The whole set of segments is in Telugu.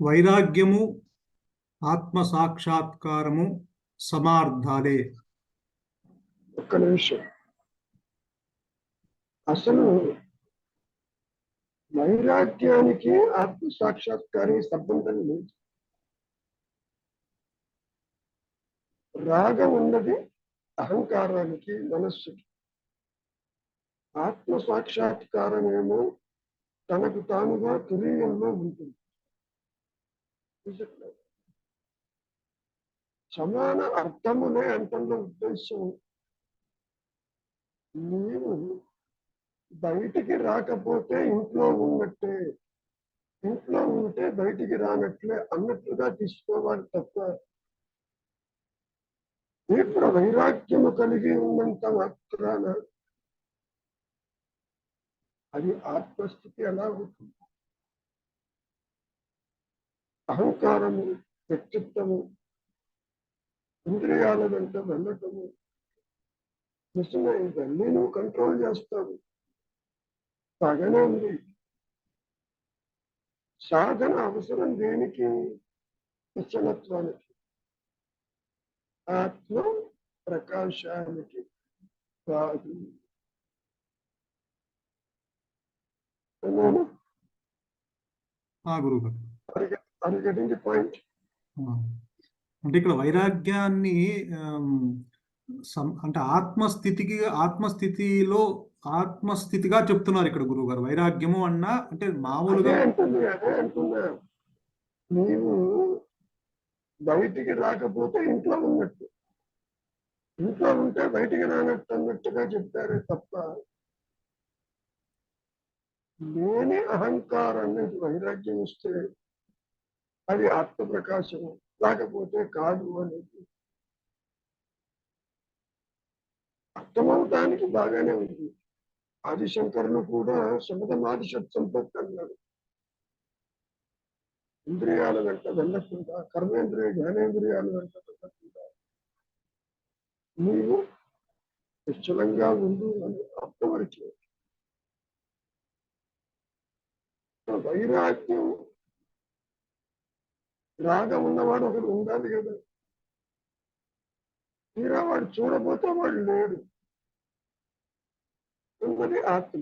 వైరాగ్యము ఆత్మ సాక్షాత్కారము సమార్థాలే. ఒక్క నిమిషం. అసలు వైరాగ్యానికి ఆత్మ సాక్షాత్కారానికి సంబంధం లేదు. రాగం ఉన్నది అహంకారానికి, మనస్సుకి. ఆత్మ సాక్షాత్కారమేమో తనకు తానుగా తురీయంలో ఉంటుంది. సమాన అర్థములే అంటున్న ఉద్దేశం, నీవు బయటికి రాకపోతే ఇంట్లో ఉన్నట్టే, ఇంట్లో ఉంటే బయటికి రానట్లే అన్నట్లుగా తీసుకోవాలి తప్ప, ఇప్పుడు వైరాగ్యము కలిగి ఉన్నంత మాత్రాన అది ఆత్మస్థితి ఎలా అవుతుంది? అహంకారము, వ్యక్తిత్వము, ఇంద్రియాల వెంట వెళ్ళటము, నిజమే ఇవన్నీ నువ్వు కంట్రోల్ చేస్తావు, బాగానే ఉంది. సాధన అవసరం దేనికి? నిశ్చలత్వానికి, ఆత్మ ప్రకాశానికి కాదు. గురుగారు, పాయింట్ అంటే ఇక్కడ వైరాగ్యాన్ని అంటే ఆత్మస్థితిగా చెప్తున్నారు ఇక్కడ గురువు గారు. వైరాగ్యము అన్నా అంటే మామూలుగా అదే అంటున్నా. నీవు బయటికి రాకపోతే ఇంట్లో ఉన్నట్టు, ఇంట్లో ఉంటే బయటికి రానట్టు అన్నట్టుగా చెప్పారే తప్ప, లేని అహంకారాన్ని వైరాగ్యం ఇస్తే అది ఆత్మప్రకాశము, లేకపోతే కాదు అనేది అర్థమవటానికి బాగానే ఉంది. ఆదిశంకరులు కూడా శమదమాదిశత్ సంపత్తి అన్నాడు. ఇంద్రియాల వెంట వెళ్ళకుండా, కర్మేంద్రియ జ్ఞానేంద్రియాల వెంట వెళ్ళకుండా నీవు నిశ్చలంగా ఉండు అని అర్థమరిచే వైరాగ్యం. రాగం ఉన్నవాడు ఒకడు ఉండాలి కదా, తీరా వాడు చూడబోతే వాడు లేడు. ఉన్నది ఆత్మ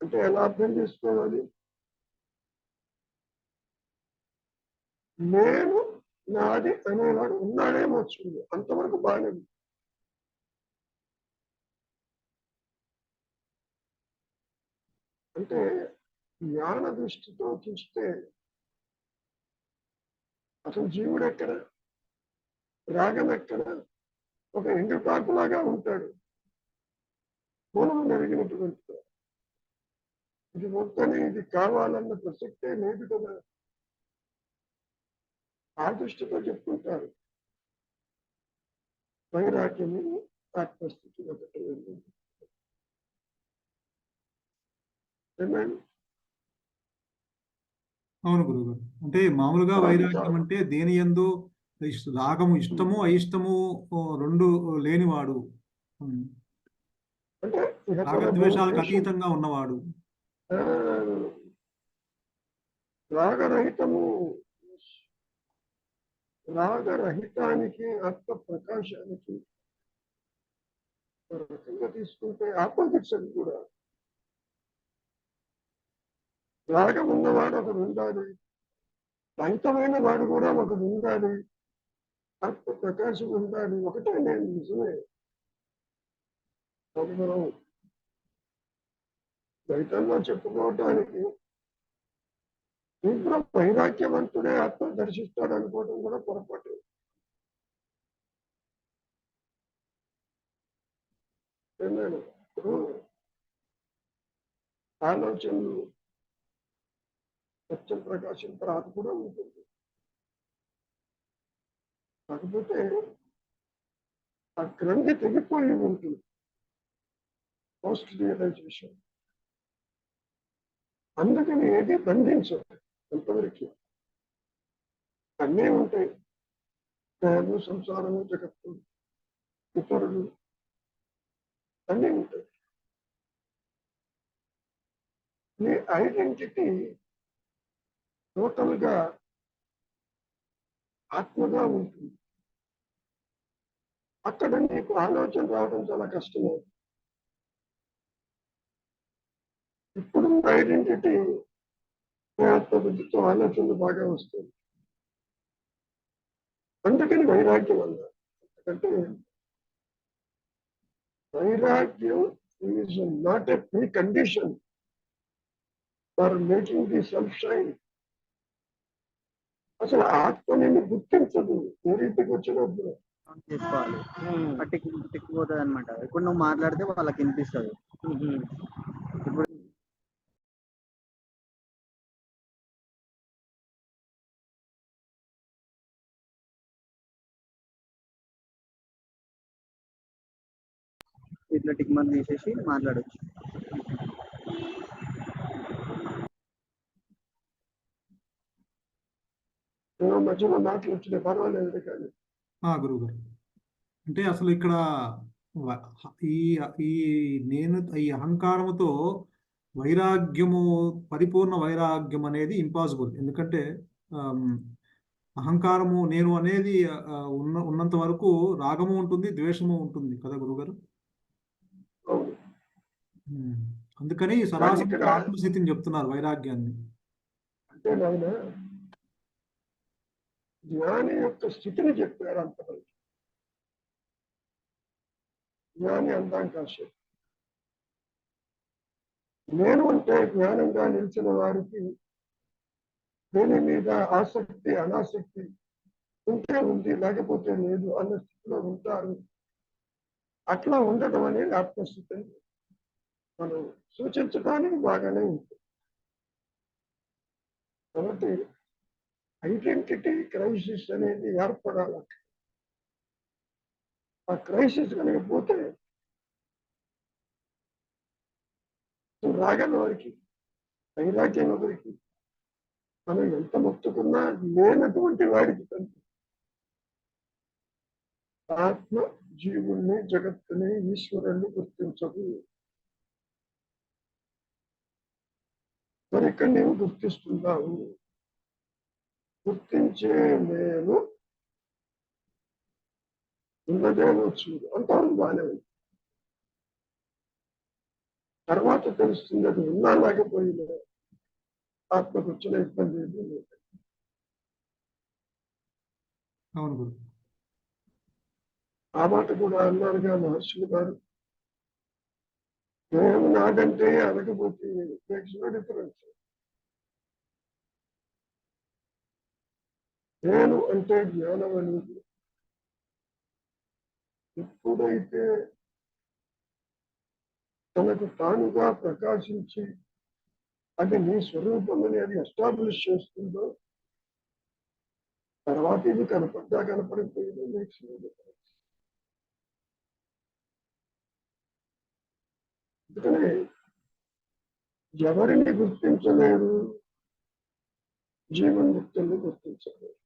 అంటే ఎలా అర్థం చేసుకోవాలి? నేను నాది అనేవాడు ఉన్నాడేమో చూడు, అంతవరకు బాగానే ఉంది. అంటే జ్ఞాన దృష్టితో చూస్తే అసలు జీవుడు ఎక్కడ, రాగం ఎక్కడ? ఒక ఎండుటాకులాగా ఉంటాడు, మూలం జరిగినటువంటి. ఇది మొత్తని ఇది కావాలన్న ప్రసక్తే లేదు కదా. ఆ దృష్టితో చెప్పుకుంటారు. వైరాగ్యము ఆత్మస్థితి ఒకటి. అవును గురుగారు. అంటే మామూలుగా వైరాగ్యం అంటే దేని యందు రాగము, ఇష్టము అయిష్టము రెండు లేనివాడు, రాగద్వేషాలకు అతీతంగా ఉన్నవాడు. రాగరహితానికి, ఆత్మ ప్రకాశానికి రకంగా తీసుకుంటే ఆపోజిట్స్ కూడా. రాగం ఉన్నవాడు ఒకడు ఉండాలి, రహితమైన వాడు కూడా ఒకడు ఉండాలి, ఆత్మ ప్రకాశం ఉండాలి. ఒకటే నేను నిజమే. మనం ద్వైతంలో చెప్పుకోవటానికి ఇంట్లో వైరాగ్యవంతుడే ఆత్మ దర్శిస్తాడు అనుకోవడం కూడా పొరపాటు. ఆలోచనలు సత్యం ప్రకాశం తర్వాత కూడా ఉంటుంది. కాకపోతే ఆ గ్రంథి తెగిపోయి ఉంటుంది పోస్ట్ రియలైజేషన్. అందుకని ఏది బంధించదు ఎంతవరకు. అన్నీ ఉంటాయి, నేను, సంసారము, జగత్తు, ఇతరులు అన్నీ ఉంటాయి. నీ ఐడెంటిటీ టోటల్గా ఆత్మగా ఉంటుంది. అక్కడ నీకు ఆలోచన రావడం చాలా కష్టమే. ఇప్పుడు ఐడెంటిటీ ఆత్మబుద్ధితో ఆలోచనలు బాగా వస్తుంది. అందుకని వైరాగ్యం అన్నారు. ఎందుకంటే వైరాగ్యం is not a pre condition for making the self shine. అసలు ఆత్మ నిన్ను గుర్తించదు ఏ రీతికి వచ్చినప్పుడు. చేసుకోవాలి, పట్టిపోతుంది అనమాట. ఇప్పుడు నువ్వు మాట్లాడితే వాళ్ళకి వినిపిస్తుంది. ఇప్పుడు ఇట్లా టిక్ మార్క్ తీసేసి మాట్లాడచ్చు. మధ్యలో మాటలు వచ్చిన పర్వాలేదు కానీ గురువు గారు, అంటే అసలు ఇక్కడ ఈ ఈ నేను ఈ అహంకారముతో వైరాగ్యము, పరిపూర్ణ వైరాగ్యం అనేది ఇంపాసిబుల్. ఎందుకంటే అహంకారము నేను అనేది ఉన్నంత వరకు రాగము ఉంటుంది, ద్వేషము ఉంటుంది కదా గురుగారు. అందుకని సరాసరి ఆత్మస్థితిని చెప్తున్నారు వైరాగ్యాన్ని. అంటే నాయన జ్ఞాని యొక్క స్థితిని చెప్పారు అంతవరకు. జ్ఞాని అందాం కాసేపు. నేను అంటే జ్ఞానంగా నిలిచిన వారికి దేని మీద ఆసక్తి అనాసక్తి ఉంటే ఉంది, లేకపోతే లేదు అన్న స్థితిలో ఉంటారు. అట్లా ఉండడం అనేది ఆత్మస్థితిని మనం సూచించడానికి బాగానే ఉంటుంది. కాబట్టి ఐడెంటిటీ క్రైసిస్ అనేది ఏర్పడాలి. ఆ క్రైసిస్ కనుకపోతే రాగం వారికి, వైరాగ్యం వారికి, మనం ఎంత మొత్తుకున్నా లేనటువంటి వాడికి తండ్రి ఆత్మ జీవుల్ని, జగత్తుని, ఈశ్వరుణ్ణి గుర్తించదు. మరి ఇక్కడ నేను గుర్తిస్తున్నావు. గుర్తించే నేను ఉన్నదేమో చూడు అంతవరకు బాగానే ఉంది. తర్వాత తెలుస్తుంది అది ఉన్నా లేకపోయినా ఆత్మకు వచ్చిన ఇబ్బంది ఏమీ లేదు. ఆ మాట కూడా అన్నారుగా మహర్షులు గారు. నేను నాకంటే అనకపోతే మేక్స్ నో డిఫరెన్స్. నేను అంటే జ్ఞానం అనేది ఎప్పుడైతే తనకు తానుగా ప్రకాశించి అది నీ స్వరూపం అనేది ఎస్టాబ్లిష్ చేస్తుందో తర్వాత ఇది కనపడ్డా కనపడిపోయిందో మేక్స్ నో డిఫరెన్స్. అందుకనే ఎవరిని గుర్తించలేరు, జీవన్ముక్తుల్ని గుర్తించలేరు.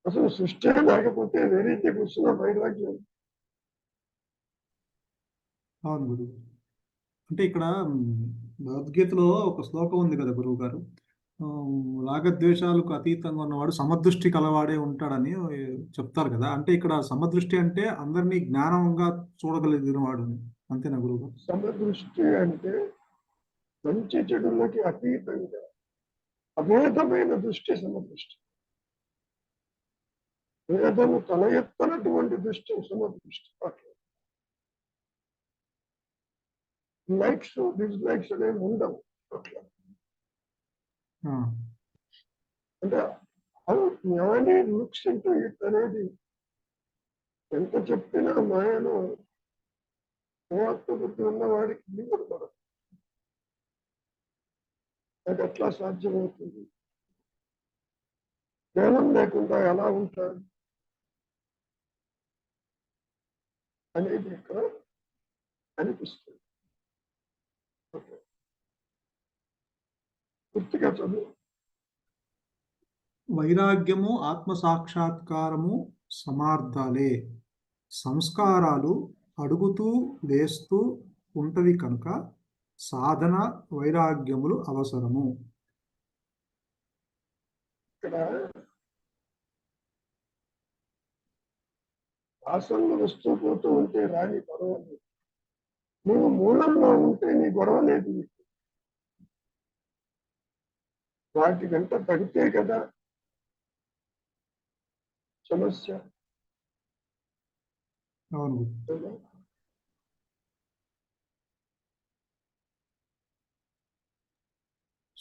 అసలు సృష్టి లేకపోతే వేరైతే కూర్చున్న వైరాగ్యం. అవును గురువు. అంటే ఇక్కడ భగవద్గీతలో ఒక శ్లోకం ఉంది కదా గురువు గారు, రాగద్వేషాలకు అతీతంగా ఉన్నవాడు సమదృష్టి కలవాడే ఉంటాడని చెప్తారు కదా. అంటే ఇక్కడ సమదృష్టి అంటే అందరినీ జ్ఞానంగా చూడగలిగిన వాడు, అంతేనా గురువు గారు? సమదృష్టి అంటే మంచి చెడులకి అతీతంగా అభేదమైన దృష్టి సమదృష్టి. భేదము తల ఎత్తనటువంటి దృష్టి సమదృష్టి. లైక్స్ డిస్లైక్స్ అనేవి ఉండవు అట్లా. అంటే జ్ఞాని లుక్స్ ఇంటూ ఇట్ అనేది ఎంత చెప్పినా మాయలో ఆత్మబుద్ధి ఉన్న వాడికి దిగబడదు. అది ఎట్లా సాధ్యమవుతుంది? జ్ఞానం లేకుండా ఎలా ఉంటాడు అనేది ఇక్కడ అనిపిస్తుంది. పూర్తిగా చదువు. వైరాగ్యము, ఆత్మసాక్షాత్కారము సమార్థాలే. సంస్కారాలు అడుగుతూ లేస్తూ ఉంటది కనుక సాధన వైరాగ్యములు అవసరము. ఇక్కడ వాసనలు వస్తూ పోతూ ఉంటే రాని పర్వాలేదు, నువ్వు మూలంలో ఉంటే నీ గొడవ లేదు నీకు. వాటి వెంట పడితే కదా సమస్య. అవును.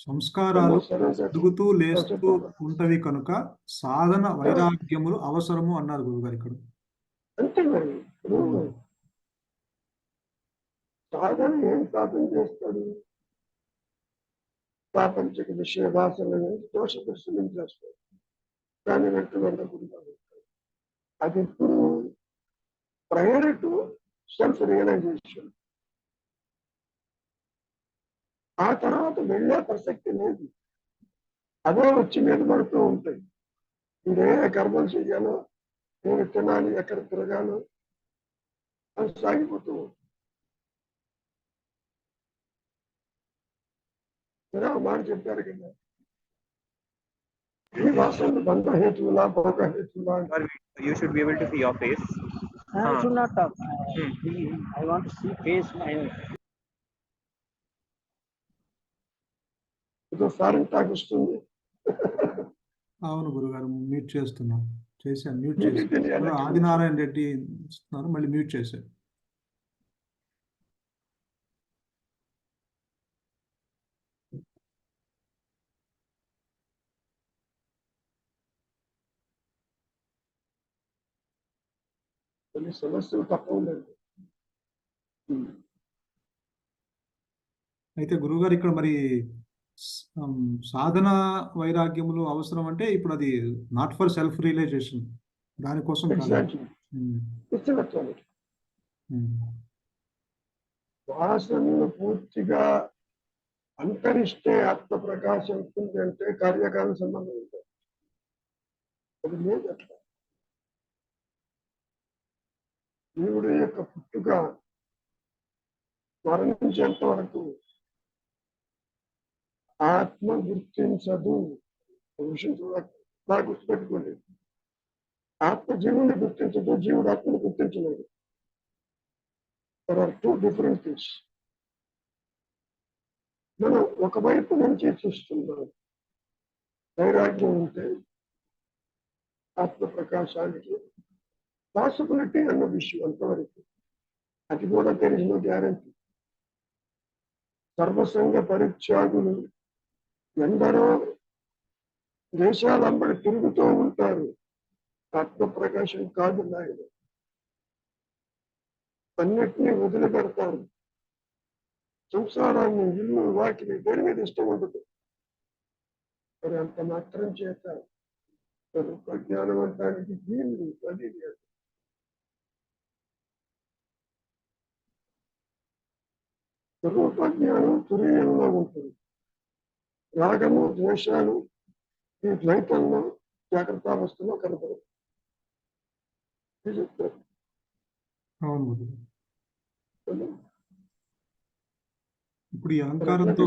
సంస్కారాలు తిరుగుతూ లేస్తూ ఉంటవి కనుక సాధన వైరాగ్యములు అవసరము అన్నారు గురుగారు ఇక్కడ. అంతే మరి. ఇప్పుడు సాధన ఏం సాధన చేస్తాడు? ప్రాపంచిక విషయ వాసనలు దోష దృష్టిని చేస్తాడు, దాని వెంట వెళ్ళకుండా ఉంటాడు. అది ఇప్పుడు ప్రయర్ టు సెల్ఫ్ రియలైజేషన్. ఆ తర్వాత వెళ్ళే ప్రసక్తి లేదు, అదే వచ్చి మీద పడుతూ ఉంటాయి. మీరే కర్మలు చెయ్యాలో, నేను తినాలి, ఎక్కడ తిరగాలో, అది సాగిపోతూ ఉంటుంది. మీరు ఆ మాట చెప్పారు కదా, ఈ వాసనలు బంధ హేతువులా భోగ హేతువులా. You should be able to see your face. I should not talk. I want to see face my. ఏదో ఫారెన్ టాక్ వస్తుంది. అవును గురుగారు, మ్యూట్ చేస్తున్నాం. చేశాను, మ్యూట్ మీకు చేశాను. తెలియాలి. ఆదినారాయణ రెడ్డి ఇస్తున్నారు, మళ్ళీ మ్యూట్ చేశారు. కొన్ని సమస్యలు తప్ప లేదు. అయితే గురుగారు ఇక్కడ మరి సాధన వైరాగ్యములు అవసరం అంటే ఇప్పుడు అది నాట్ ఫర్ సెల్ఫ్ రియలైజేషన్, దానికోసం కాదు. ఎగ్జాక్ట్లీ. ఇచ్చినట్టు వాసనలు పూర్తిగా అంతరిస్తే ఆత్మ ప్రకాశం ఉంటుంది అంటే కార్యకాల సంబంధం ఉంటుంది. అది లేదు అట్లా. దేవుడి యొక్క పుట్టుక మరణించేంత వరకు ఆత్మ గుర్తించదు. విషయం బాగా గుర్తుపెట్టుకోండి, ఆత్మ జీవుని గుర్తించదు, జీవుడు ఆత్మను గుర్తించలేదు. There are two different things. మనం ఒకవైపు నుంచి చూస్తున్నాం, వైరాగ్యం ఉంటే ఆత్మ ప్రకాశానికి పాసిబిలిటీ అన్న విషయం అంతవరకు. అది కూడా తెలిసిన గ్యారంటీ. సర్వసంగ పరిత్యాగులు ఎందరో దేశాలంబడి తిరుగుతూ ఉంటారు, ఆత్మ ప్రకాశం కాదు నాయన. అన్నిటినీ వదిలిపెడతారు, సంసారాన్ని, ఇల్లు, వాటిని దేని మీద ఇష్టం ఉండదు. మరి అంత మాత్రం చేత స్వరూప జ్ఞానవంతానికి వీళ్ళు అది లేదు. స్వరూప జ్ఞానం తురీయంలో ఉంటుంది. రాగము, ద్వేషాలు ఈ ద్వైతంలో జాగ్రత్తావస్థలో కనపడదు. అవును గురుగారు. ఇప్పుడు ఈ అహంకారంతో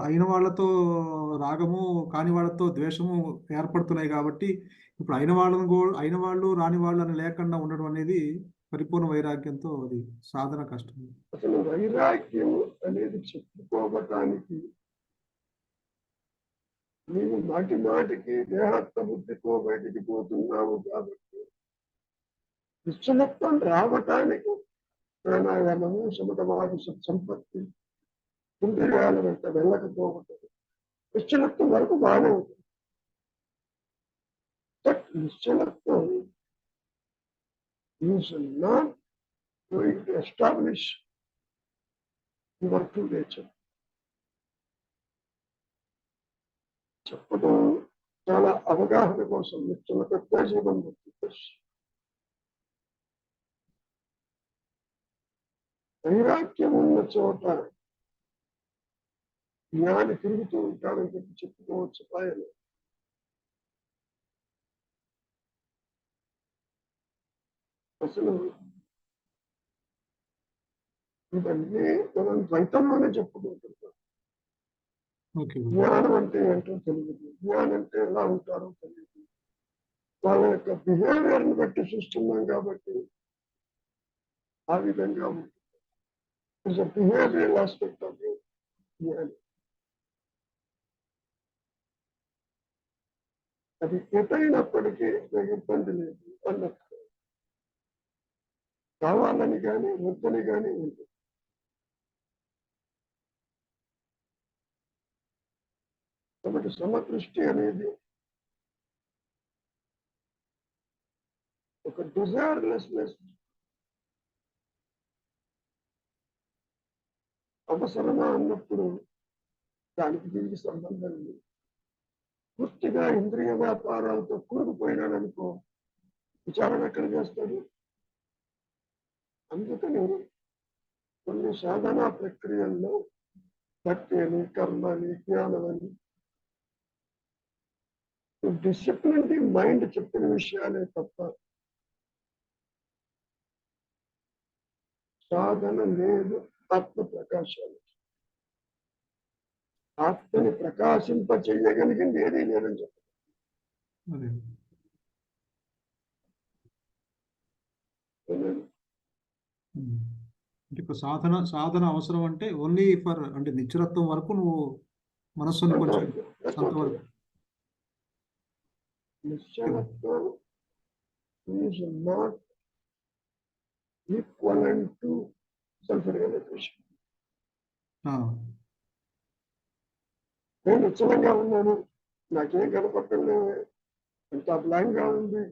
అయిన వాళ్ళతో రాగము, కాని వాళ్ళతో ద్వేషము ఏర్పడుతున్నాయి కాబట్టి ఇప్పుడు అయిన వాళ్ళు రాని వాళ్ళు అని లేకుండా ఉండడం అనేది పరిపూర్ణ వైరాగ్యంతో అది సాధన కష్టం. అసలు వైరాగ్యం అనేది చెప్పుకోవటానికి నీవు మాటి మాటికి దేహాత్మ బుద్ధితో బయటికి పోతున్నావు కాబట్టి విశ్వమత్వం రావటానికి ప్రాణాయామము, సమతవాది సంపత్తి, ఇంద్రియాల వెంట వెళ్ళకపోవటం నిశ్చలత్వం వరకు బాగానే ఉంటుంది. బట్ నిశ్చలత్వం is not going to establish your true nature. చెప్పడం చాలా అవగాహన కోసం నిశ్చల ప్రత్యాజీవం వైరాగ్యం ఉన్న చోట జ్ఞాని తిరుగుతూ ఉంటాడని చెప్పి చెప్పుకోవచ్చు. ఆయన అసలు ఇవన్నీ మనం ద్వైతంలోనే చెప్పుకుంటున్నాం. ఓకే జ్ఞానం అంటే ఏంటో తెలియదు, జ్ఞానం అంటే ఎలా ఉంటారో తెలియదు, వాళ్ళ యొక్క బిహేవియర్ని బట్టి చూస్తున్నాం కాబట్టి ఆ విధంగా ఉంటుంది. బిహేవియర్ ఆస్పెక్ట్ ఆఫ్ జ్ఞానం. అది ఎటైనప్పటికీ నాకు ఇబ్బంది లేదు అన్నట్టు, కావాలని కానీ వద్దని కానీ ఉంటుంది. కాబట్టి సమదృష్టి అనేది ఒక డిజైర్లెస్నెస్, అవసరమా అన్నప్పుడు దానికి దీనికి సంబంధం లేదు. పూర్తిగా ఇంద్రియ వ్యాపారాలతో కూరుకుపోయినాడనుకో విచారణ ఎక్కడ చేస్తాడు. అందుకని కొన్ని సాధనా ప్రక్రియల్లో భక్తి అని, కర్మ అని, జ్ఞానం అని డిసిప్లిన్ ది మైండ్ చెప్పిన విషయాలే తప్ప సాధన లేదు. ఆత్మ ప్రకాశాలు, ఆత్మని ప్రకాశింప చెయ్యగలిగింది ఏదీ లేదని చెప్పారు. అదే అంటే ఇప్పుడు సాధన అవసరం అంటే ఓన్లీ ఫర్ అంటే నిశ్చలత్వం వరకు నువ్వు మనస్సును కొంచెం అంతవరకు. నిశ్చలత్వం is not equivalent to self-realization. నేను నిశ్చలంగా ఉన్నాను, నాకేం కనపడటం, ఎంత బ్లాంక్ గా ఉంది,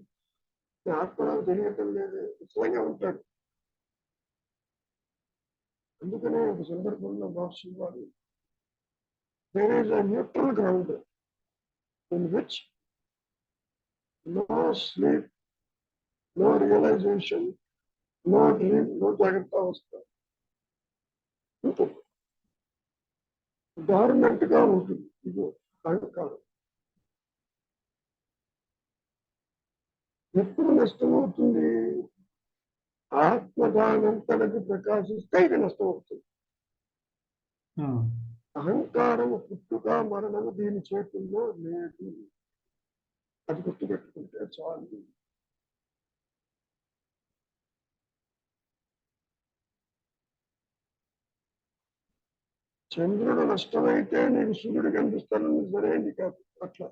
ఆత్మ తెలియటం లేదు, నిశ్చలంగా ఉంటాడు. అందుకనే ఒక సందర్భంలో మహర్షి వారు there is a neutral ground in which no sleep, no realization, no dream, no జాగ్రత్త అవస్థ ఉంటుంది. డార్మెంట్ గా ఉంటుంది. ఇది అహంకారం. ఎప్పుడు నష్టమవుతుంది? ఆత్మదానంతనకు ప్రకాశిస్తే ఇది నష్టమవుతుంది. అహంకారము పుట్టుక మరణము దీని చేతుల్లో లేదు, అది గుర్తుపెట్టుకుంటే చాలు. చంద్రుడు నష్టమైతే నీకు సూర్యుడు కనిపిస్తానని సరైనది కాదు. అట్లా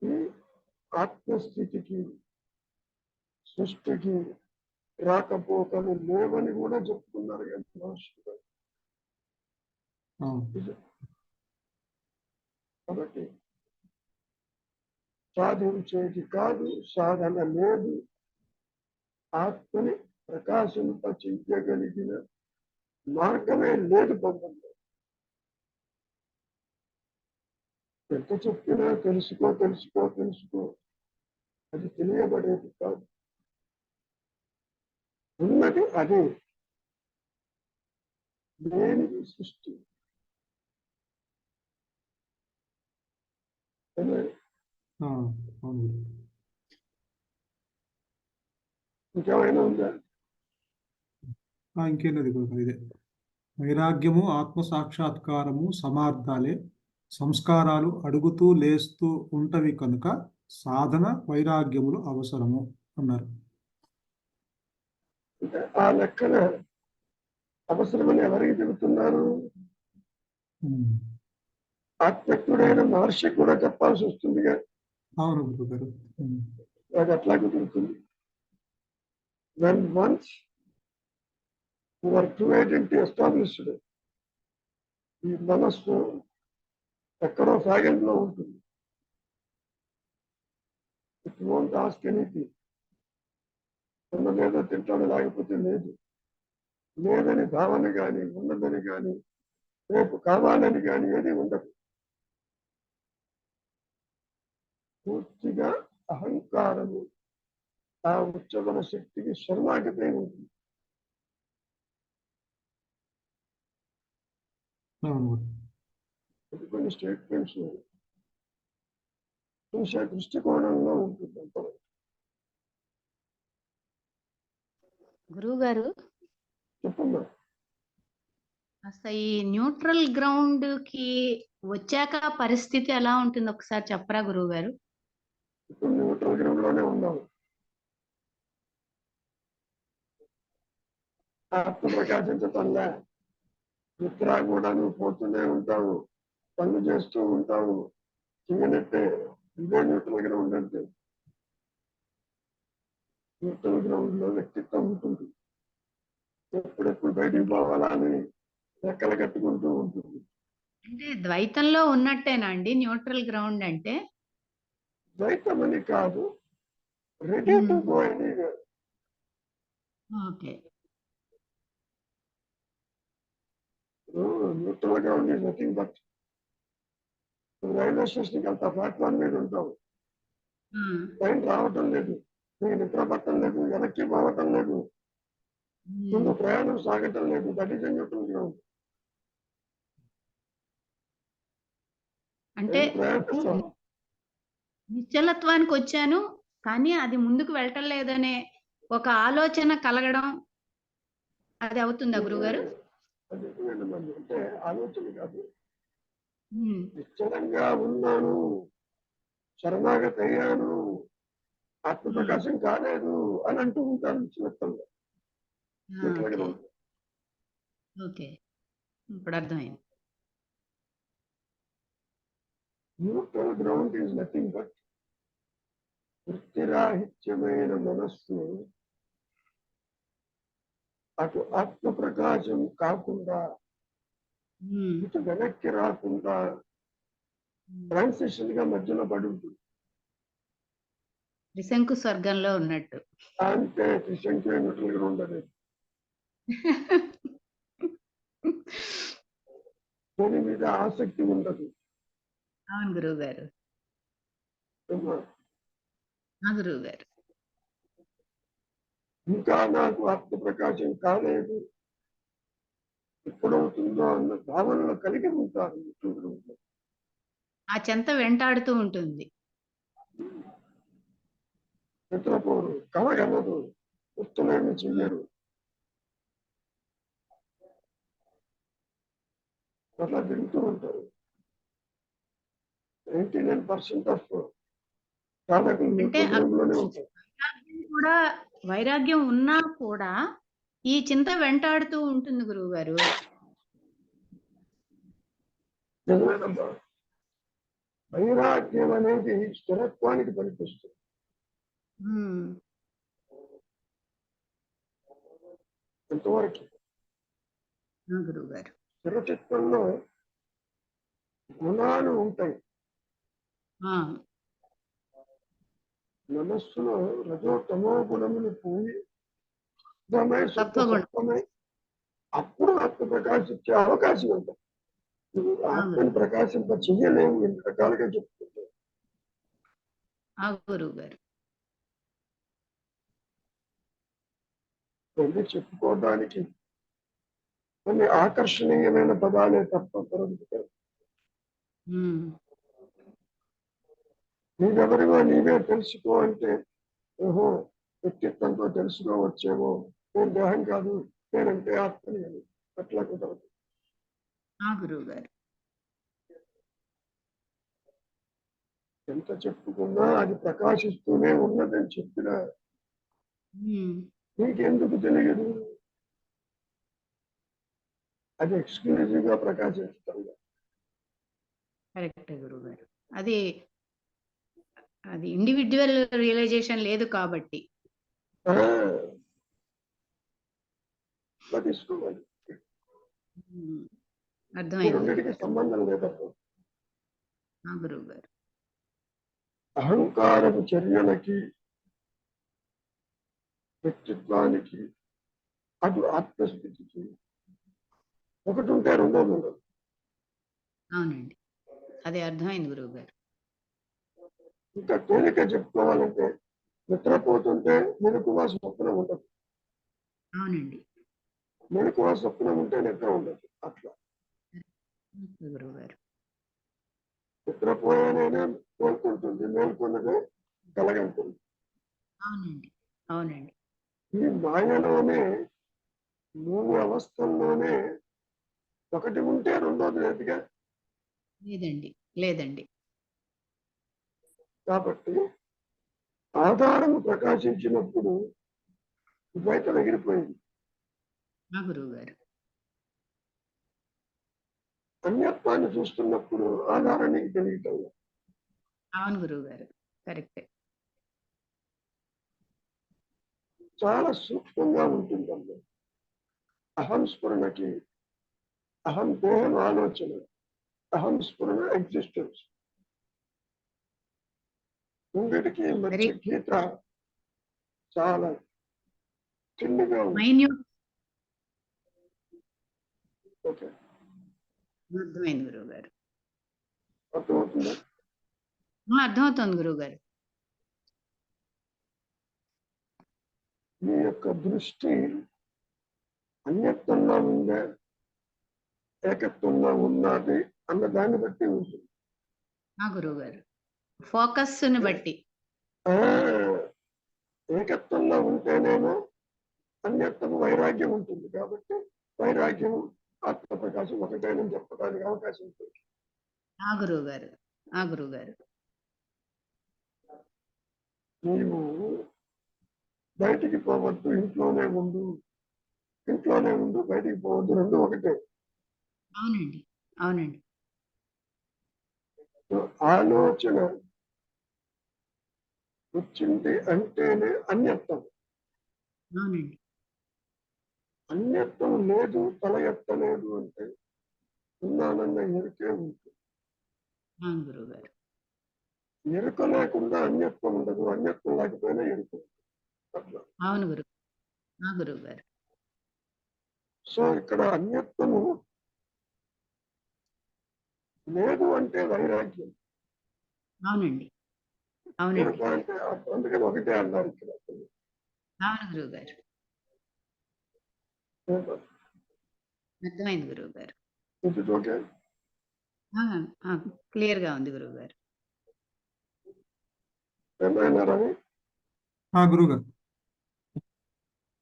ఈ ఆత్మస్థితికి సృష్టికి రాకపోకలు లేవని కూడా చెప్తున్నారు కానీ మనుషులు. కాబట్టి సాధించేది కాదు, సాధన లేదు. ఆత్మని ప్రకాశింప చెయ్యగలిగిన మార్గమే లేదు బంధంలో. ఎంత చెప్పినా తెలుసుకో తెలుసుకో తెలుసుకో, అది తెలియబడేది కాదు. ఉన్నది అదే, లేనిది సృష్టి. ఇంకేమైనా ఉందా? ఇంకేనది ఇదే వైరాగ్యము, ఆత్మ సాక్షాత్కారము సమార్థాలే, సంస్కారాలు అడుగుతూ లేస్తూ ఉంటవి కనుక సాధన వైరాగ్యములు అవసరము అన్నారు. ఆ లెక్కన అవసరమని ఎవరికి చెబుతున్నారు? ఆత్మజ్ఞుడైన మహర్షి కూడా చెప్పాల్సి వస్తుందిగా. అవును గురుగారు. అది ఎట్లా కుదురుతుంది? When once your true identity established, ఈ మనస్సు ఎక్కడో సాగంలో ఉంటుంది. It won't ask anything. ఉన్నదేదో తింటాడు, లేకపోతే లేదు. లేదని భావన కానీ, ఉన్నదని కానీ, రేపు కావాలని కానీ ఏది ఉండదు. పూర్తిగా అహంకారము ఆ ఉచ్చబల శక్తికి శరణాగతి ఉంటుంది. కొన్ని స్టేట్మెంట్స్ చూసే దృష్టికోణంలో ఉంటుంది అంతవరకు. గురువు గారు చెప్పమ్మా. అసలు ఈ న్యూట్రల్ గ్రౌండ్ కి వచ్చాక పరిస్థితి ఎలా ఉంటుంది ఒకసారి చెప్పరా గురువు గారు? ఇప్పుడు న్యూట్రల్ గ్రౌండ్ లోనే ఉన్నాం. ఆత్మ ప్రకాశించటంలా నిద్ర కూడా నువ్వు పోతూనే ఉంటావు, పనులు చేస్తూ ఉంటావు, చెయ్యనట్టే. ఇదే న్యూట్రల్ గ్రౌండ్ అంటే. న్యూట్రల్ గ్రౌండ్ లో వ్యక్తిత్వం ఉంటుంది. ఎప్పుడెప్పుడు బయటికి పోవాలా అని రెక్కలు కట్టుకుంటూ ఉంటుంది. అంటే ద్వైతంలో ఉన్నట్టేనా అండి న్యూట్రల్ గ్రౌండ్ అంటే? ద్వైతం అని కాదు, ready to go anywhere. Okay. Neutral ground is nothing but railway స్టేషన్కి వెళ్తా, ప్లాట్ఫామ్ మీద ఉంటావు, ట్రైన్ రావటం లేదు, నీకు నిద్ర పట్టడం లేదు, వెనక్కి పోవటం లేదు, ముందు ప్రయాణం సాగటం లేదు. That is neutral ground. అంటే ప్రయాణిస్తాం. నిశ్చలత్వానికి వచ్చాను కానీ అది ముందుకు వెళ్ళటం లేదనే ఒక ఆలోచన కలగడం, అది అవుతుందా గురుగారు? అది అంటే ఆలోచన కాదు, నిశ్చలంగా ఉన్నాను, శరణాగతి అయ్యాను, ఆత్మప్రకాశం కాలేదు అని అంటూ ఉంటాను చిన్నతనంలో. ఓకే, ఇప్పుడు అర్థమైంది. Neutral ground is nothing but వృత్తిరాహిత్యమైన మనస్సు అటు ఆత్మప్రకాశం కాకుండా ఇటు వెనక్కి రాకుండా ట్రాన్సిషన్ గా మధ్యలో పడి ఉంటుంది. త్రిశంకు స్వర్గంలో ఉన్నట్టు. అంటే త్రిశంకు న్యూట్రల్ గ్రౌండ్ అనేది. దాని మీద ఆసక్తి ఉండదు. అవును గురువు గారు. గురువు గారు, ఇంకా నాకు ఆత్మప్రకాశం కాలేదు, ఎప్పుడవుతుందో అన్న భావనలో కలిగి ఉంటారు. ఆ చెంత వెంటాడుతూ ఉంటుంది. నిద్రపోరు, కలగలదు, వస్తులేమి చెయ్యరు. అట్లా తిరుగుతూ ఉంటారు. 99% ఆఫ్ సాధకులు అంటే లోనే ఉంటారు. కూడా వైరాగ్యం ఉన్నా కూడా ఈ చింత వెంటాడుతూ ఉంటుంది గురువు గారు. నిజమేనమ్మా. వైరాగ్యం అనేది స్థిరత్వానికి పనిపిస్తుంది. ఎంతవరకు గురువు గారు, స్థిరచిత్తంలో గుణాలు ఉంటాయి. మనస్సులో రజో తమో గుణములు పోయి సత్వమై అప్పుడు ఆత్మ ప్రకాశించే అవకాశం ఉంటుంది. ఆత్మని ప్రకాశింప చెయ్యలేము ఎన్ని రకాలుగా చెప్పుకుంటాం. గురువు గారు, కొన్ని చెప్పుకోవడానికి కొన్ని ఆకర్షణీయమైన పదాలే తప్ప పరంపర. నీవెవరివో నీవే తెలుసుకో అంటే, ఓహో వ్యక్తిత్వంతో తెలుసుకోవచ్చేమో, నేను దేహం కాదు, నేనంటే ఆత్మని అని. అట్లా కుదరదు. గురువు గారు, ఎంత చెప్పుకున్నా అది ప్రకాశిస్తూనే ఉన్నదని చెప్పిన నీకెందుకు తెలియదు? అది ఎక్స్క్లూజివ్ గా ప్రకాశిస్తాం. కరెక్ట్ గురువు గారు. అది ఇండివిడ్యువల్ రియలైజేషన్ లేదు కాబట్టి తీసుకోవాలి. అర్థమైంది సంబంధం లేదప్పుడు. గురువు గారు. అహంకారపు చర్యలకి వ్యక్తిత్వానికి అటు ఆత్మస్థితికి ఒకటి ఉంటే రెండోది ఉండదు. అవునండి, అదే అర్థమైంది గురువు గారు. ఇంకా తేలిక చెప్పుకోవాలంటే నిద్రపోతుంటే మెలకువ స్వప్నం ఉండదు. అవునండి, మెలకువ స్వప్నం ఉంటే నిద్ర ఉండదు. అట్లా గురువు గారు. నిద్రపోయానైనా కోలుకుంటుంది, మేల్కొన్నదే కలగంటుంది. అవునండి. అవునండి. ఈ మాయలోనే 3 అవస్థల్లోనే ఒకటి ఉంటే రెండోది లేదుగా. లేదండి. లేదండి. కాబట్టి ఆధారం ప్రకాశించినప్పుడు ద్వైతం ఎగిరిపోయింది. ఆ గురువు గారు. అన్యత్వాన్ని చూస్తున్నప్పుడు ఆధారానికి తెలియటం లేదు. అవును గురువు గారు. కరెక్టే. చాలా సూక్ష్మంగా ఉంటుందండి. అహం స్ఫురణకి, అహం దేహం ఆలోచన, అహం స్ఫురణ ఎగ్జిస్టెన్స్, రెండిటికి మధ్య వెరీ గీత చాలా చిన్నగా ఉంది. మైన్యూట్. ఓకే, అర్థమైంది గురువు గారు. అర్థమవుతుందా? అర్థమవుతుంది గురువు గారు. మీ యొక్క దృష్టి అన్యత్వంలో ఉందా, ఏకత్వంలో ఉన్నది అన్న దాన్ని బట్టి ఉంటుంది. ఆ గురువు గారు. ఫోకస్ ని బట్టి. ఆ, ఏకత్వంలో ఉంటేనేమో అన్యత్వం వైరాగ్యం ఉంటుంది. కాబట్టి వైరాగ్యం ఆత్మప్రకాశం ఒకటేనని చెప్పడానికి అవకాశం ఉంటుంది. ఆ గురువు గారు. ఆ గురువు గారు. నీవు బయటికి పోవద్దు, ఇంట్లోనే ఉండు, ఇంట్లోనే ఉండు, బయటికి పోవద్దు, రెండు ఒకటే. అవునండి. అవునండి. ఆలోచన వచ్చింది అంటేనే అన్యత్వం. అవునండి. అన్యత్వం లేదు, తల ఎత్తలేదు అంటే ఉన్నానన్న ఎరుకే ఉంటుంది. అవును గురువు గారు. ఎరుక లేకుండా అన్యత్వం ఉండదు, అన్యత్వం లేకపోయినా ఎరుక ఉంటుంది. అట్లా. అవును గురువు. ఆ గురువు గారు. సో ఇక్కడ అన్యత్వము లేదు అంటే వైరాగ్యం. అవునండి. అవునండి. ఎరుక అంటే అందుకని ఒకటే అన్నారు ఇక్కడ. అవును గురువు గారు. అర్థమైంది గురువు గారు. ఇది ఓకే. క్లియర్ గా ఉంది గురువు గారు. ఏమైనా రవి గురువు గారు.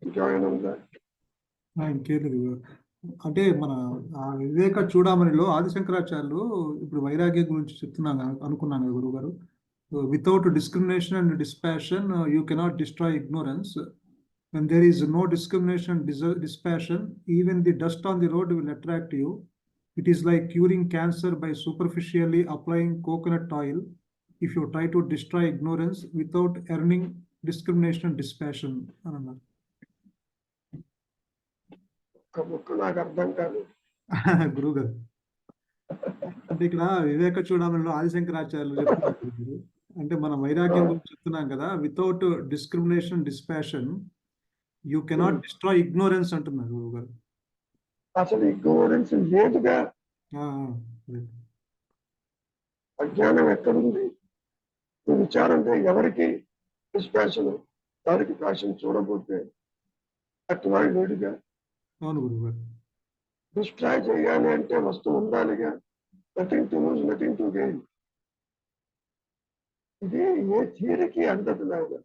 ఇంకేమైనా ఉందా? ఇంకేం లేదు గురువు గారు. అంటే మన వివేక చూడామణిలో ఆదిశంకరాచార్యులు ఇప్పుడు వైరాగ్యం గురించి చెప్తున్నాను అనుకున్నాను కదా గురువు గారు. Without discrimination and dispassion you cannot destroy ignorance. When there is no discrimination and dispassion, even the dust on the road will attract you. It is like curing cancer by superficially applying coconut oil. If you try to destroy ignorance without earning discrimination and dispassion. ఒక ముక్క నాకు అర్థం కాదు. గురువు గారు, అంటే ఇక్కడ వివేక చూడమనిలో ఆదిశంకరాచార్యులు చెప్తున్నారు. అంటే మనం వైరాగ్యం గురించి చెప్తున్నాం కదా, without discrimination dispassion you cannot destroy ignorance అంటున్నారు గురువు గారు. అసలు ఇగ్నోరెన్స్ లేదుగా. అజ్ఞానం ఎక్కడుంది? విచారం ఎవరికి డిస్పాషన్, వారికి ప్యాషన్ చూడబోతే అటువాడు లేడుగా. అవును గురువు గారు. డిస్ట్రాయ్ చేయాలి అంటే వస్తువు ఉండాలిగా. Nothing to lose, nothing to gain. ఇది ఏ థియరీకి అందదు లేదు.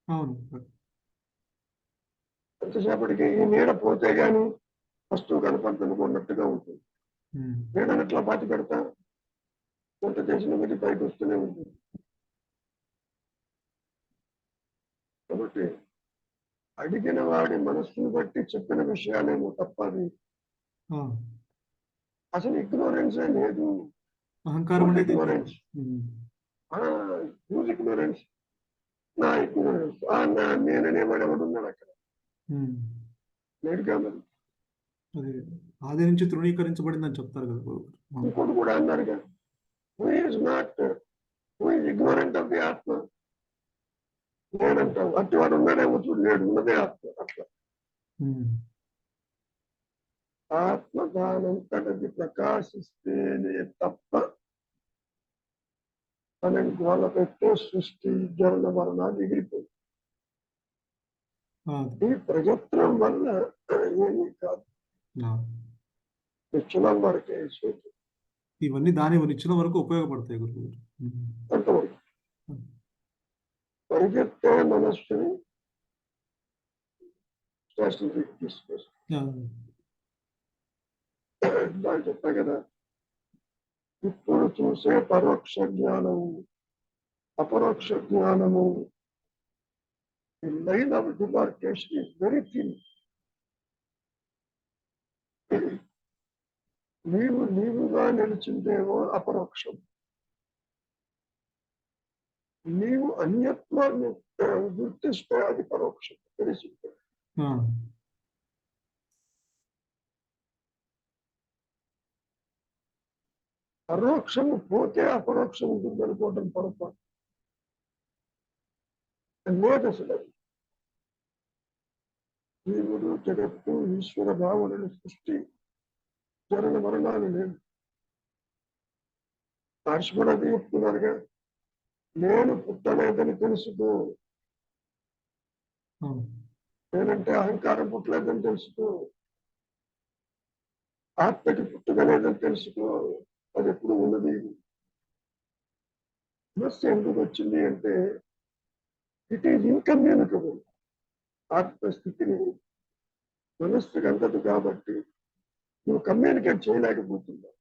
అవును. ఎంతసేపటికి ఈ నీడ పోతే గాని వస్తువు కనపడుతున్నట్టుగా ఉంటుంది. నీడని ఎట్లా పాతి పెడతా, కొంత చేసిన మీద పైకి వస్తూనే ఉంటుంది. కాబట్టి అడిగిన వాడి మనస్సును బట్టి చెప్పిన విషయాలేమో తప్పది. అసలు ఇగ్నోరెన్సే లేదు. అహంకారం అనేది ఇగ్నోరెన్స్, యూజ్ ఇగ్నోరెన్స్, నా ఇగ్నోరెన్స్, నేననేవాడు ఎవడున్నాడు అక్కడ? లేడు కాబట్టి ఆది నుంచి తృణీకరించబడిందని చెప్తారు కదా. ఇంకోటి కూడా అన్నారుగా, who is not, who is ignorant of the ఆత్మ. నేనంటావు అట్టి వాడు ఉన్నాడేమో చూడు, లేడు, ఉన్నదే ఆత్మ. అట్లా ఆత్మ దానంతటది ప్రకాశిస్తేనే తప్ప తనని గోల పెట్టే సృష్టి జరణ మరణాలు ఎగిరిపోయి ఈ ప్రయత్నం వల్ల ఏమీ కాదు. నిశ్చలం వరకే సూచన. ఇవన్నీ దాని నిచ్చిన వరకు ఉపయోగపడతాయి గురువు గారు. అంతవరకు పరిగెత్తే మనస్సుని స్టేషనరీకి తీసుకొస్తాం. ఇందాక చెప్పా కదా, ఇప్పుడు చూసే పరోక్ష జ్ఞానము అపరోక్ష జ్ఞానము, the line of demarcation is very thin. నీవుగా నిలిచిందేమో అపరోక్షం, నీవు అన్యత్వాన్ని గుర్తిస్తే అది పరోక్షం తెలిసిందే. పరోక్షము పోతే అపరోక్షం ఉంటుంది అనుకోవడం పొరపాటు. లేదు అసలు జీవుడు జగత్తు ఈశ్వర భావనలు సృష్టి జరణ మరణాలు లేదు. లక్ష్మణ అది చెప్తున్నారుగా, నేను పుట్టలేదని తెలుసుకో, నేనంటే అహంకారం పుట్టలేదని తెలుసుకో, ఆత్మకి పుట్టగలేదని తెలుసుకో, అది ఎప్పుడు ఉన్నది. సమస్య ఎందుకు వచ్చింది అంటే ఇట్ ఈజ్ ఇన్కమ్యూనికబుల్. ఆత్మస్థితిని మనస్సుకి అందదు కాబట్టి నువ్వు కమ్యూనికేట్ చేయలేకపోతున్నావు.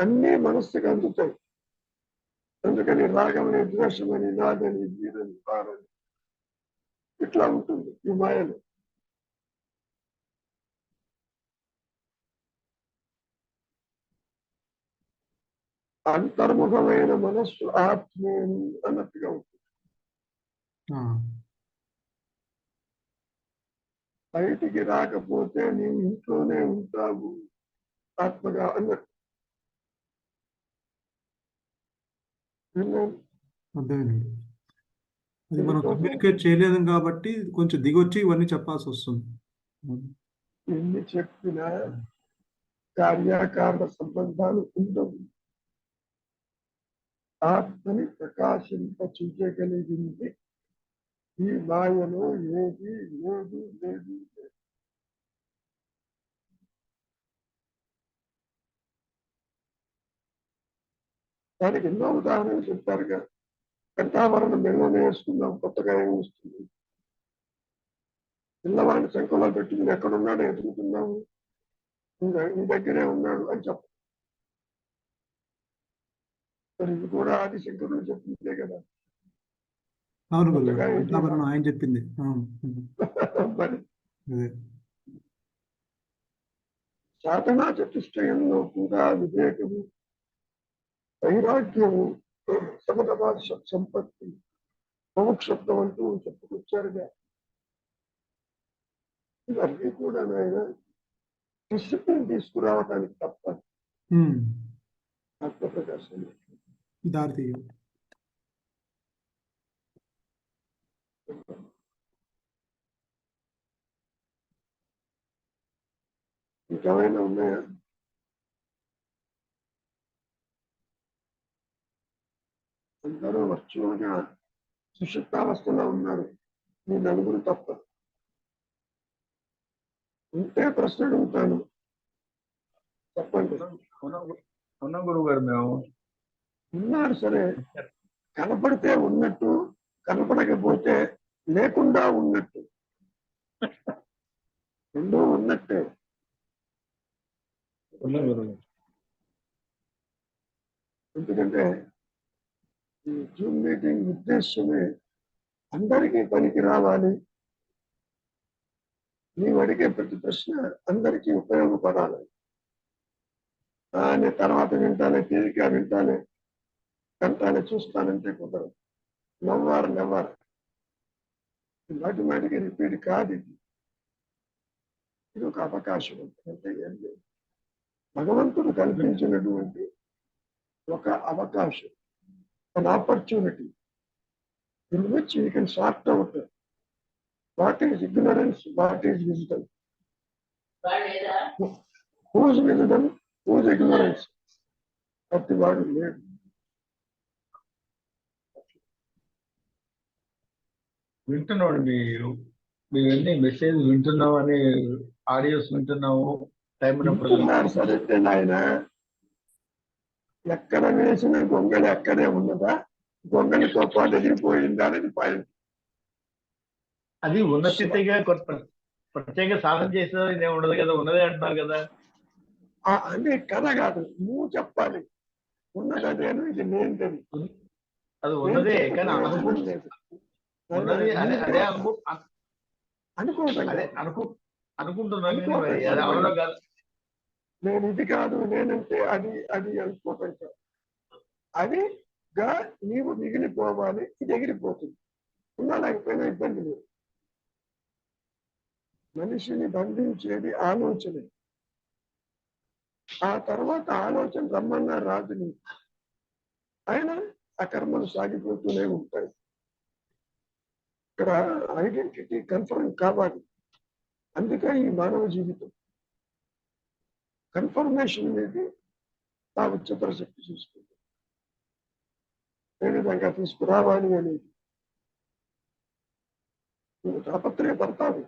అన్నీ మనస్సుకి అందుతాయి. అందుకని రాగమని, ద్వేషమని, నాదని, వీరని, వారని ఇట్లా ఉంటుంది ఈ మాయలు. అంతర్ముఖమైన మనస్సు ఆత్మేను అన్నట్టుగా ఉంటుంది. బయటికి రాకపోతే నీవు ఇంట్లోనే ఉంటావు ఆత్మగా అన్నట్టు. అర్థమైంది. అది మనం కమ్యూనికేట్ చేయలేదు కాబట్టి కొంచెం దిగొచ్చి ఇవన్నీ చెప్పాల్సి వస్తుంది. ఎన్ని చెప్పినా కార్యకారణ సంబంధాలు ఉండవు. ఆత్మని ప్రకాశింప చూపగలిగింది ఈ మాయలో ఏది లేదు లేదు. దానికి ఎన్నో ఉదాహరణలు చెప్తారుగా. కంఠాభరణం మెల్లనే వేసుకుందాం, కొత్తగా ఏం వస్తుంది. పిల్లవాడిని శంఖంలో పెట్టుకుని ఎక్కడున్నాడో ఎదుగుతున్నాము, నీ దగ్గరే ఉన్నాడు అని చెప్ప. మరి ఇది కూడా ఆది శంకరులు చెప్పిందే కదా. అవును కంఠాభరణం ఆయన చెప్పింది. మరి సాధనా చతుష్టయంలో కూడా వివేకము, వైరాగ్యము, సమతవాద సంపత్తి, మోక్షత్వం అంటూ చెప్పుకొచ్చారుగా. ఇవన్నీ కూడా ఆయన డిసిప్లిన్ తీసుకురావడానికి తప్ప ఆత్మప్రకాశం దారి. ఇంకేమైనా ఉన్నాయా? అందరూ వర్చువల్గా సుషుప్తావస్థలో ఉన్నారు, మీ నలుగురు తప్ప. ఉంటే ప్రశ్న అడుగుతాను, చెప్పండి. ఉన్నాం గురువు గారు, మేము ఉన్నారు సరే. కనపడితే ఉన్నట్టు, కనపడకపోతే లేకుండా ఉన్నట్టు, రెండూ ఉన్నట్టే. ఉన్నాం గురువు. ఎందుకంటే ఈ జూమ్ మీటింగ్ ఉద్దేశమే అందరికీ పనికి రావాలి. నీవు అడిగే ప్రతి ప్రశ్న అందరికీ ఉపయోగపడాలి. నేను తర్వాత వింటానే, తీరిక వింటానే, కంటానే, చూస్తానంటే కుదరదు. నెవ్వర్ మాటిమాటికి రిపీట్ కాదు. ఇది ఒక అవకాశం అంటే ఏం లేదు. భగవంతుడు కల్పించినటువంటి ఒక అవకాశం, an opportunity in which we can sort out what is ignorance, what is wisdom, whose wisdom, whose ignorance. ప్రతి వాడు లేడు. వింటున్నాడు, మీరు అన్ని మెసేజ్ వింటున్నాం అని, ఆడియోస్ వింటున్నాము, టైం ఉన్నప్పుడు చెప్తున్నారు సరే ఆయన ఎక్కడ వేసిన గొంగళి అక్కడే ఉన్నదా, గొంగళితో పాటు ఎదిరిపోయిందా అనేది పాయింట్. అది ఉన్న స్థితిగా ప్రత్యేక సాధన చేసిన ఇదేం ఉండదు కదా, ఉన్నదే అంటున్నారు కదా. అంటే కథ కాదు, నువ్వు చెప్పాలి ఉన్నది అదేను, ఇది నేను అది ఉన్నదే కానీ ఉన్నది అదే అదే అనుకోవటం అదే అనుకుంటున్నాను కానీ అది అవడం కాదు. నేను ఇది కాదు నేనంటే అది అది అనుకోవటం కాదు. అదిగా నీవు మిగిలిపోవాలి, ఇది ఎగిరిపోతుంది. ఉన్నా లేకపోయినా ఇబ్బంది లేదు. మనిషిని బంధించేది ఆలోచనే. ఆ తర్వాత ఆలోచన రమ్మన్న రాజుని ఆయన ఆ కర్మలు సాగిపోతూనే ఉంటాయి. ఇక్కడ ఐడెంటిటీ కన్ఫర్మ్ కావాలి. అందుకే ఈ మానవ జీవితం కన్ఫర్మేషన్ అనేది ఆ ఉచ్చతర శక్తి చూసుకుంటుంది. ఏ విధంగా తీసుకురావాలి అనేది నువ్వు తాపత్రయపడతావు,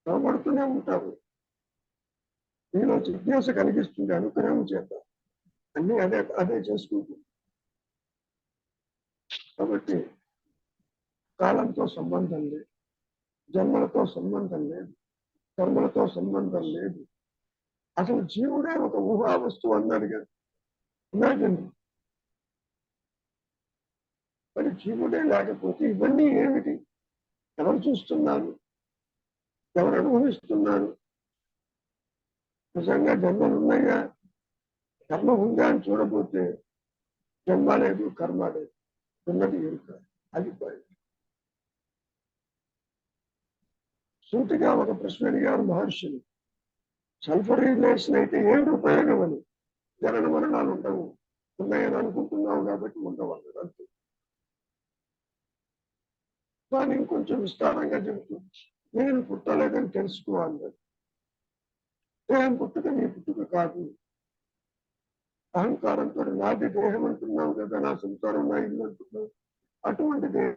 రాబడుతూనే ఉంటావు. నీలో జిజ్ఞాస కలిగిస్తుంది అనుగ్రహం చేత అన్ని అదే అదే చేసుకుంటుంది. కాబట్టి కాలంతో సంబంధం లేదు, జన్మలతో సంబంధం లేదు, కర్మలతో సంబంధం లేదు. అసలు జీవుడే ఒక ఊహా వస్తువు అన్నాడు కదా. ఇమాజిన్, మరి జీవుడే లేకపోతే ఇవన్నీ ఏమిటి? ఎవరు చూస్తున్నారు, ఎవరు అనుభవిస్తున్నారు? నిజంగా జన్మలు ఉన్నాయా, కర్మ ఉందా అని చూడబోతే జన్మ లేదు, కర్మ లేదు, ఉన్నది ఎరుక. అది పాయింట్. సూటిగా ఒక ప్రశ్న అడిగారు మహర్షులు, సల్ఫర్ రిలేషన్ అయితే ఏమిటి ఉపయోగం అని. జనన మరణాలు ఉండవు, ఉన్నాయని అనుకుంటున్నావు కాబట్టి ఉండవన్నది అంతే. దాన్ని ఇంకొంచెం విస్తారంగా చెబుతుంది, నేను పుట్టలేదని తెలుసుకోవాలి. దేహం పుట్టుక నీ పుట్టుక కాదు. అహంకారంతో నాది దేహం అంటున్నావు కదా, నా సంసారం నా ఇల్లు అంటున్నావు. అటువంటి దేహం